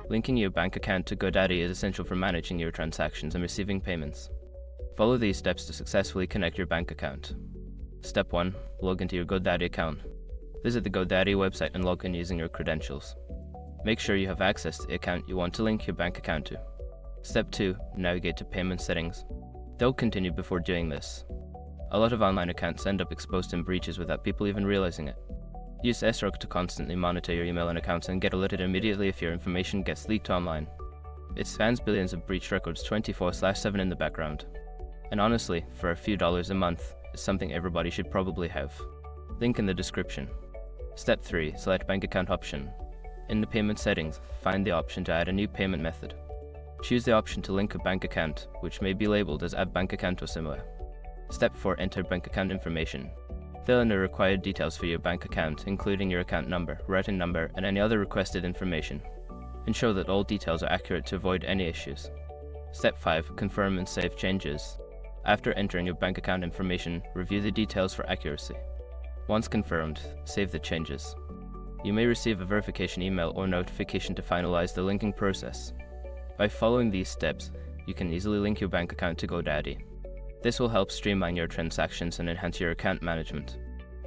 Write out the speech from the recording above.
Linking your bank account to GoDaddy is essential for managing your transactions and receiving payments. Follow these steps to successfully connect your bank account. Step 1. Log into your GoDaddy account. Visit the GoDaddy website and log in using your credentials. Make sure you have access to the account you want to link your bank account to. Step 2. Navigate to payment settings. Don't continue before doing this. A lot of online accounts end up exposed in breaches without people even realizing it. Use SROG to constantly monitor your email and accounts and get alerted immediately if your information gets leaked online. It spans billions of breach records 24/7 in the background. And honestly, for a few dollars a month, it's something everybody should probably have. Link in the description. Step 3. Select bank account option. In the payment settings, find the option to add a new payment method. Choose the option to link a bank account, which may be labeled as Add Bank Account or similar. Step 4. Enter bank account information. Fill in the required details for your bank account, including your account number, routing number, and any other requested information. Ensure that all details are accurate to avoid any issues. Step 5. Confirm and save changes. After entering your bank account information, review the details for accuracy. Once confirmed, save the changes. You may receive a verification email or notification to finalize the linking process. By following these steps, you can easily link your bank account to GoDaddy. This will help streamline your transactions and enhance your account management.